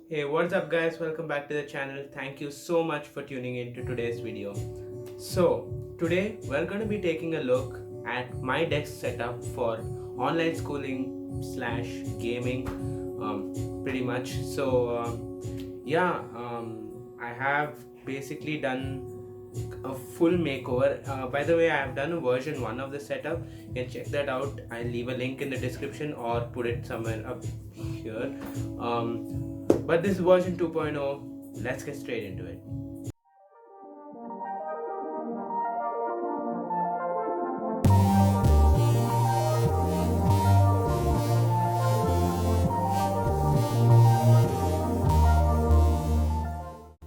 Hey, what's up guys? Welcome back to the channel. Thank you so much for tuning in to today's video. So, today we're going to be taking a look at my desk setup for online schooling slash gaming, pretty much. I have basically done a full makeover. By the way, I have done a version 1 of the setup. You can check that out. I'll leave a link in the description or put it somewhere up here. But this is version 2.0. Let's get straight into it.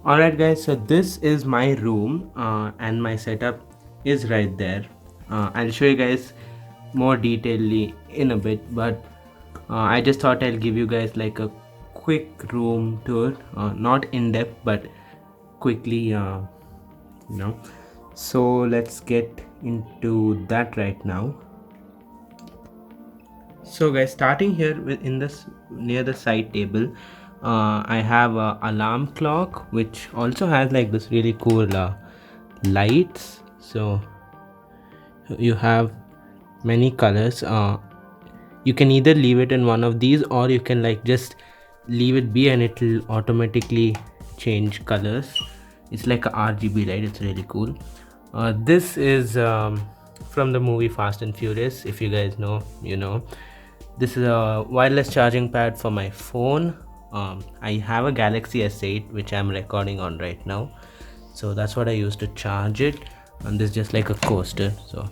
Alright guys, so this is my room and my setup is right there. I'll show you guys more detailedly in a bit, but I just thought I'll give you guys like a quick room tour, not in depth but quickly, you know. So let's get into that right now. So guys, starting here in this near the side table, I have a alarm clock which also has like this really cool lights. So you have many colors. You can either leave it in one of these or you can like just leave it be and it will automatically change colors. It's like a RGB light. It's really cool. This is from the movie Fast and Furious. If you guys know, you know. This is a wireless charging pad for my phone. I have a Galaxy S8 which I'm recording on right now, so that's what I use to charge it. And this is just like a coaster. So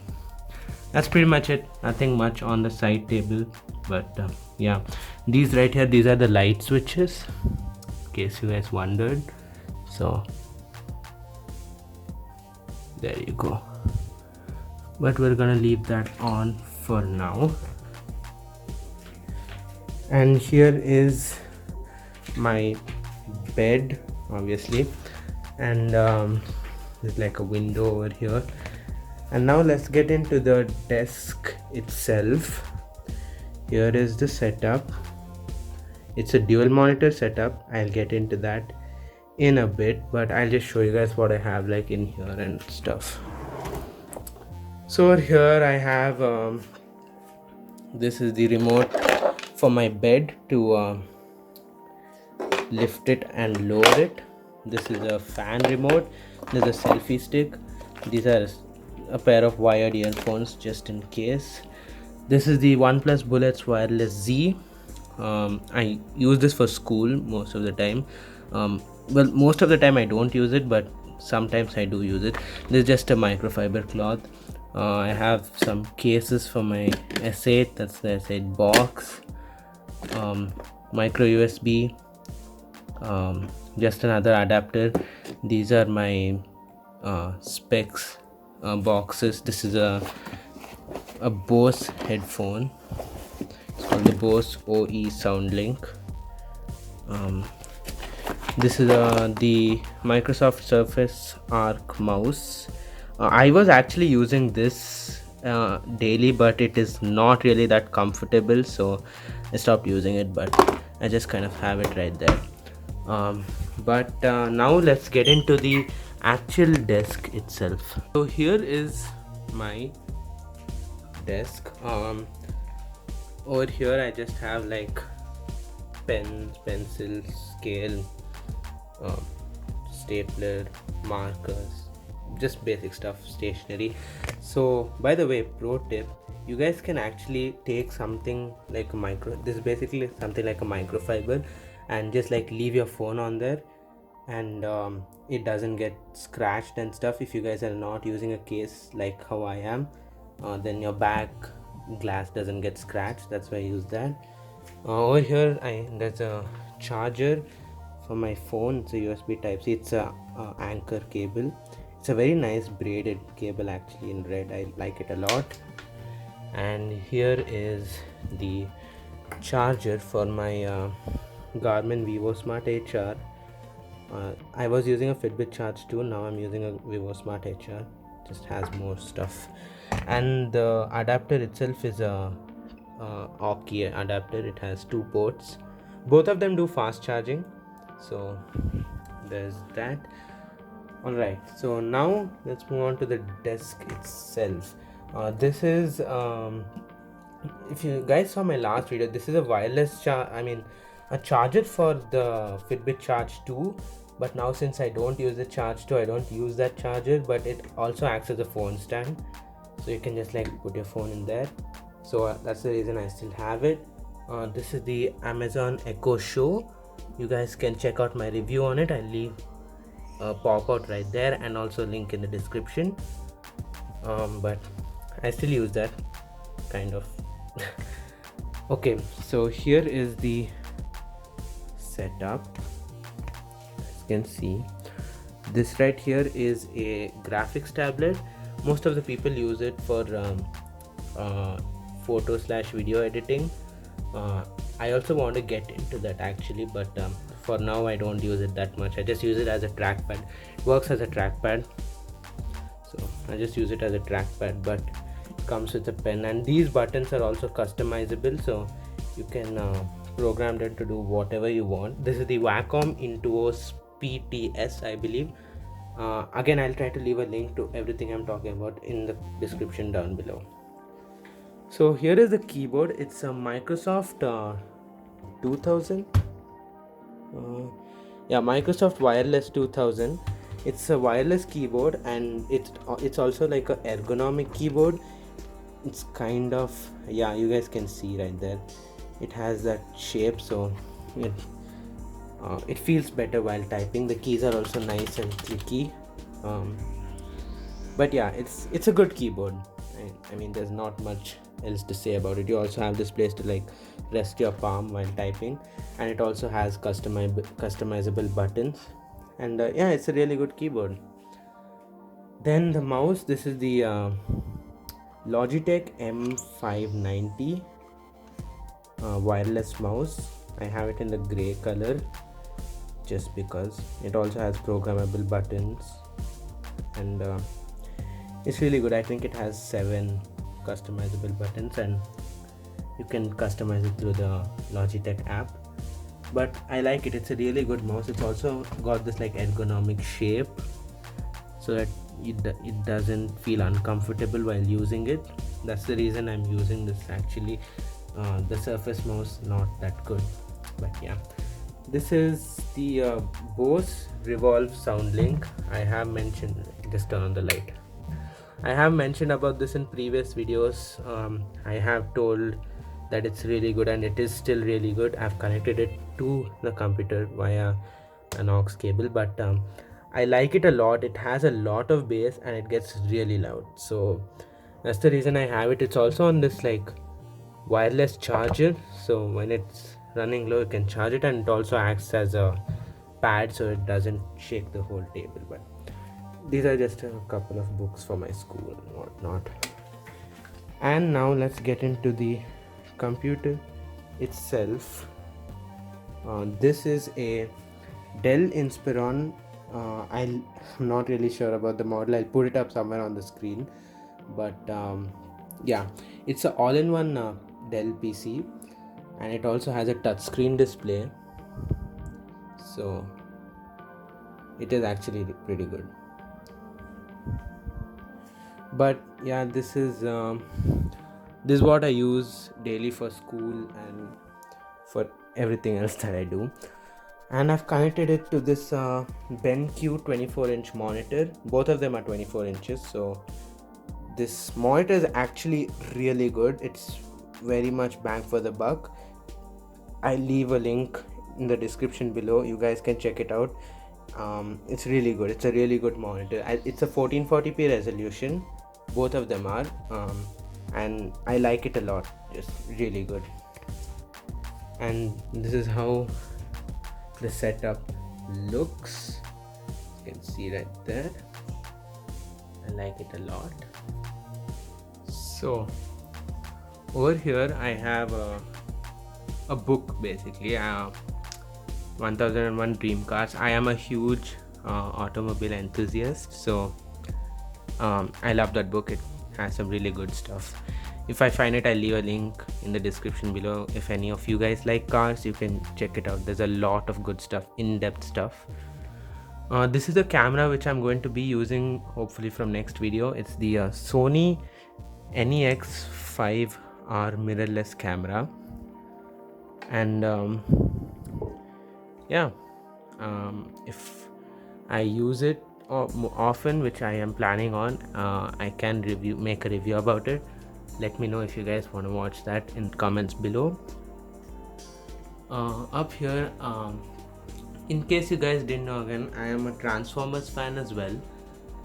that's pretty much it. Nothing much on the side table, but yeah, these right here, these are the light switches in case you guys wondered. So there you go, but we're gonna leave that on for now. And here is my bed, obviously, and there's like a window over here. And now let's get into the desk itself. Here is the setup. It's a dual monitor setup. I'll get into that in a bit, but I'll just show you guys what I have like in here and stuff. So over here I have this is the remote for my bed to lift it and lower it. This is a fan remote. There's a selfie stick. These are a pair of wired earphones just in case. This is the OnePlus Bullets Wireless Z. I use this for school most of the time. Well, most of the time I don't use it, but sometimes I do use it. This is just a microfiber cloth. I have some cases for my S8. That's the S8 box. Micro USB, just another adapter. These are my specs boxes. This is a Bose headphone. It's called the Bose OE Soundlink. This is the Microsoft Surface Arc mouse. I was actually using this daily, but it is not really that comfortable, so I stopped using it, but I just kind of have it right there. But now let's get into the actual desk itself. So here is my desk. Over here I just have like pens, pencils, scale, stapler, markers, just basic stuff, stationery. So by the way, pro tip, you guys can actually take something like a this is basically something like a microfiber, and just like leave your phone on there, and it doesn't get scratched and stuff. If you guys are not using a case like how I am, then your back glass doesn't get scratched. That's why I use that. Over here there's a charger for my phone. It's a USB type C. It's a anchor cable. It's a very nice braided cable actually in red. I like it a lot. And here is the charger for my Garmin Vivo Smart HR. I was using a Fitbit Charge 2. Now I'm using a Vivo Smart HR. Just has more stuff. And the adapter itself is a Oki adapter. It has two ports. Both of them do fast charging. So there's that. Alright, so now let's move on to the desk itself. This is if you guys saw my last video, this is a wireless a charger for the Fitbit Charge 2. But now since I don't use the Charge 2, I don't use that charger, but it also acts as a phone stand, so you can just like put your phone in there. So that's the reason I still have it. This is the Amazon Echo Show. You guys can check out my review on it. I'll leave a pop out right there and also link in the description. But I still use that kind of. Okay, so here is the setup. As you can see, this right here is a graphics tablet. Most of the people use it for photo/video editing. I also want to get into that actually, but for now I don't use it that much. I just use it as a trackpad. It works as a trackpad, so I just use it as a trackpad, but it comes with a pen, and these buttons are also customizable, so you can program them to do whatever you want. This is the Wacom Intuos PTS, I believe. Again, I'll try to leave a link to everything I'm talking about in the description down below. So here is the keyboard. It's a Microsoft 2000. Microsoft Wireless 2000. It's a wireless keyboard, and it's also like a ergonomic keyboard. It's kind of, yeah, you guys can see right there. It has that shape, so it feels better while typing. The keys are also nice and clicky. But yeah, it's a good keyboard. I mean, there's not much else to say about it. You also have this place to like rest your palm while typing, and it also has customizable buttons, and yeah, it's a really good keyboard. Then the mouse, this is the Logitech M590 wireless mouse. I have it in the gray color just because it also has programmable buttons, and it's really good. I think it has 7 customizable buttons, and you can customize it through the Logitech app. But I like it. It's a really good mouse. It's also got this like ergonomic shape, so that it doesn't feel uncomfortable while using it. That's the reason I'm using this actually. The Surface mouse not that good, but yeah. This is the Bose Revolve SoundLink. I have mentioned, just turn on the light. I have mentioned about this in previous videos. I have told that it's really good, and it is still really good. I've connected it to the computer via an aux cable, but I like it a lot. It has a lot of bass and it gets really loud, so that's the reason I have it. It's also on this like wireless charger, so when it's running low you can charge it, and it also acts as a pad so it doesn't shake the whole table. But these are just a couple of books for my school and whatnot. And now let's get into the computer itself. This is a Dell Inspiron. I'm not really sure about the model. I'll put it up somewhere on the screen, but yeah, it's an all-in-one Dell PC, and it also has a touchscreen display, so it is actually pretty good. But yeah, this is what I use daily for school and for everything else that I do. And I've connected it to this BenQ 24-inch monitor. Both of them are 24 inches, so this monitor is actually really good. It's very much bang for the buck. I'll leave a link in the description below. You guys can check it out. It's really good. It's a really good monitor. It's a 1440p resolution. Both of them are, and I like it a lot. Just really good. And this is how the setup looks. You can see right there. I like it a lot. So over here I have a book, basically 1001 Dream Cars. I am a huge automobile enthusiast, so I love that book. It has some really good stuff. If I find it, I'll leave a link in the description below. If any of you guys like cars, you can check it out. There's a lot of good stuff, in-depth stuff. This is the camera which I'm going to be using hopefully from next video. It's the Sony NEX5R mirrorless camera, and yeah, if I use it often, which I am planning on, I can make a review about it. Let me know if you guys want to watch that in comments below. Up here, in case you guys didn't know, again, I am a Transformers fan as well.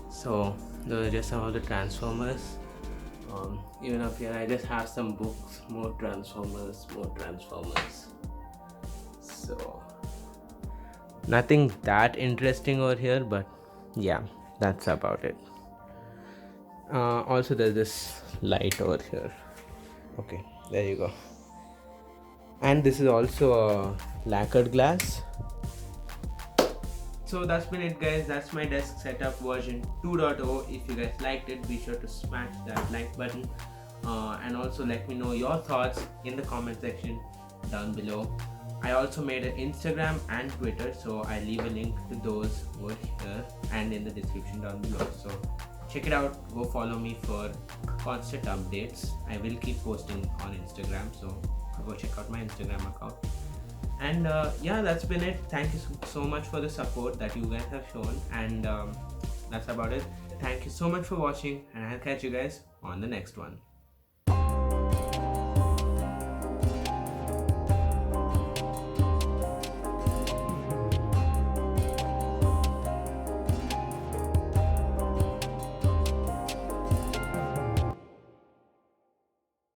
So those are just all the Transformers. Even up here, I just have some books, more Transformers. So nothing that interesting over here, but yeah, that's about it. Also, there's this light over here. Okay, there you go. And this is also a lacquered glass. So that's been it, guys. That's my desk setup version 2.0. If you guys liked it, be sure to smash that like button, and also let me know your thoughts in the comment section down below. I also made an Instagram and Twitter, so I leave a link to those over here and in the description down below. So check it out, go follow me for constant updates. I will keep posting on Instagram, so go check out my Instagram account. And yeah, that's been it. Thank you so much for the support that you guys have shown, and that's about it. Thank you so much for watching, and I'll catch you guys on the next one.